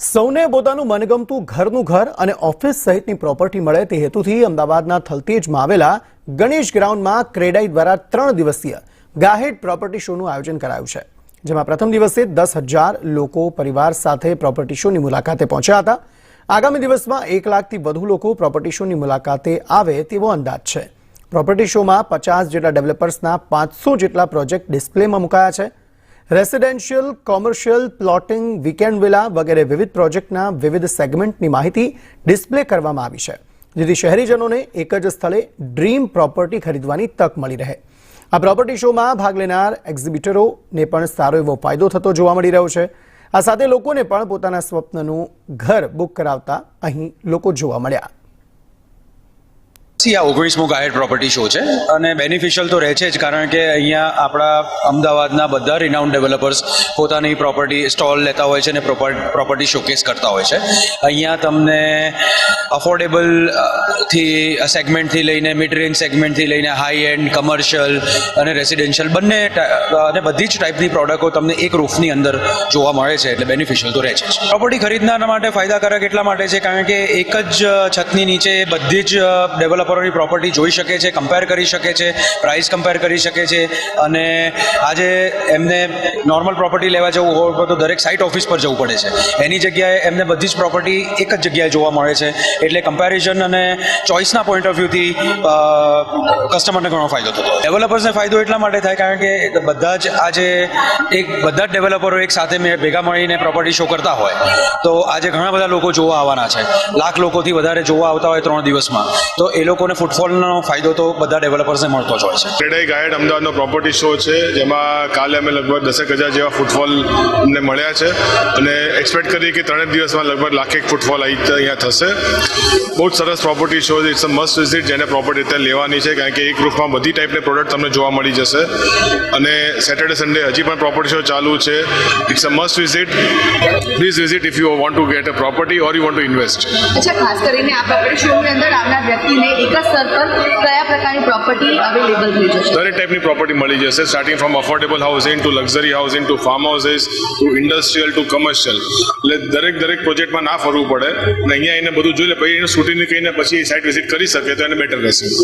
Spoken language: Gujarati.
સૌને પોતાનું મનગમતું ઘરનું ઘર અને ઓફિસ સહિતની પ્રોપર્ટી મળે તે હેતુથી અમદાવાદના થલતેજમાં આવેલા ગણેશ ગ્રાઉન્ડમાં ક્રેડાઈ દ્વારા 3 દિવસીય ગાહેડ પ્રોપર્ટી શોનું આયોજન કરાયું છે, જેમાં પ્રથમ દિવસે 10,000 લોકો પરિવાર સાથે પ્રોપર્ટી શોની મુલાકાતે પહોંચ્યા હતા। આગામી દિવસમાં 1 લાખથી વધુ લોકો પ્રોપર્ટી શોની મુલાકાતે આવે તેવો અંદાજ છે। પ્રોપર્ટી શોમાં 50 જેટલા ડેવલપર્સના 500 જેટલા પ્રોજેક્ટ ડિસ્પ્લેમાં મુકાયા છે। Residential, commercial, plotting, weekend villa વગેરે વિવિધ પ્રોજેક્ટના વિવિધ સેગમેન્ટની માહિતી ડિસ્પ્લે કરવામાં આવી છે, જેથી શહેરીજનોને એક જ સ્થળે ડ્રીમ પ્રોપર્ટી ખરીદવાની તક મળી રહે। આ પ્રોપર્ટી શોમાં ભાગ લેનાર એક્ઝિબિટરોને પણ સારો એવો ફાયદો થતો જોવા મળી રહ્યો છે। આ સાથે લોકોને પણ પોતાના સ્વપ્નનું ઘર બુક કરાવતા અહીં લોકો જોવા મળ્યા। આ 19મો ગાહેડ પ્રોપર્ટી શો છે અને બેનિફિશિયલ તો રહે છે જ, કારણ કે અહીંયા આપણા અમદાવાદના બધા રિનાઉન્ડ ડેવલપર્સ પોતાની પ્રોપર્ટી સ્ટોલ લેતા હોય છે અને પ્રોપર્ટી શોકેસ કરતા હોય છે। અહીંયા તમને અફોર્ડેબલ થી સેગમેન્ટથી લઈને મિડ રેન્જ સેગમેન્ટથી લઈને હાઈ એન્ડ, કમર્શિયલ અને રેસિડેન્શિયલ બંને અને બધી જ ટાઈપની પ્રોડક્ટો તમને એક રૂફની અંદર જોવા મળે છે, એટલે બેનિફિશિયલ તો રહે છે। પ્રોપર્ટી ખરીદનાર માટે ફાયદાકારક એટલા માટે છે કારણ કે એક જ છતની નીચે બધી જ ડેવલપર પ્રોપર્ટી જોઈ શકે છે, કમ્પેર કરી શકે છે, પ્રાઇસ કમ્પેર કરી શકે છે। અને આજે એમને નોર્મલ પ્રોપર્ટી લેવા જવું હોય તો દરેક સાઇટ ઓફિસ પર જવું પડે છે, એની જગ્યાએ એમને બધી જ પ્રોપર્ટી એક જ જગ્યાએ જોવા મળે છે, એટલે કમ્પેરિઝન અને ચોઇસના પોઈન્ટ ઓફ વ્યૂથી કસ્ટમરને ઘણો ફાયદો થતો હોય। ડેવલપર્સને ફાયદો એટલા માટે થાય કારણ કે બધા જ આજે બધા જ ડેવલપરો એક સાથે ભેગા મળીને પ્રોપર્ટી શો કરતા હોય તો આજે ઘણા બધા લોકો જોવા આવવાના છે, લાખ લોકોથી વધારે જોવા આવતા હોય 3 દિવસમાં, તો એ લોકોને ફૂટફોલનો ફાયદો તો બધા ડેવલપર્સને મળતો જ હોય છે। ક્રેડાઈ ગાહેડ અમદાવાદનો પ્રોપર્ટી શો છે, જેમાં કાલે અમે લગભગ 10,000 જેવા ફૂટફોલ અમને મળ્યા છે અને એક્સપેક્ટ કરીએ કે 3 દિવસમાં લગભગ 1,00,000 ફૂટફોલ અહીંયા થશે। બહુ જ સરસ પ્રોપર્ટી શો છે, ઇટ્સ અ મસ્ટ વિઝિટ, જેને પ્રોપર્ટી અત્યારે લેવાની છે કારણ કે એક ગ્રુપમાં બધી ટાઈપની પ્રોડક્ટ તમને જોવા મળી જશે અને સેટરડે સન્ડે હજી પણ પ્રોપર્ટી શો ચાલુ છે। It's a must visit, please visit if you want to get a property or you want to invest. અચ્છા, ખાસ કરીને આ પ્રોપર્ટી શોની અંદર આવનાર વ્યક્તિને એક જ સ્તર પર કયા પ્રકારની પ્રોપર્ટી અવેલેબલ થઈ જશે? દરેક ટાઈપની પ્રોપર્ટી મળી જશે, starting from affordable housing to luxury housing to farm houses to industrial to commercial, એટલે દરેક પ્રોજેક્ટમાં ના ફરવું પડે અને અહીંયા એને બધું જોઈ લે, પછી એનું શૂટિંગ કહીને પછી સાઇટ વિઝિટ કરી શકે તો એને બેટર રહેશે।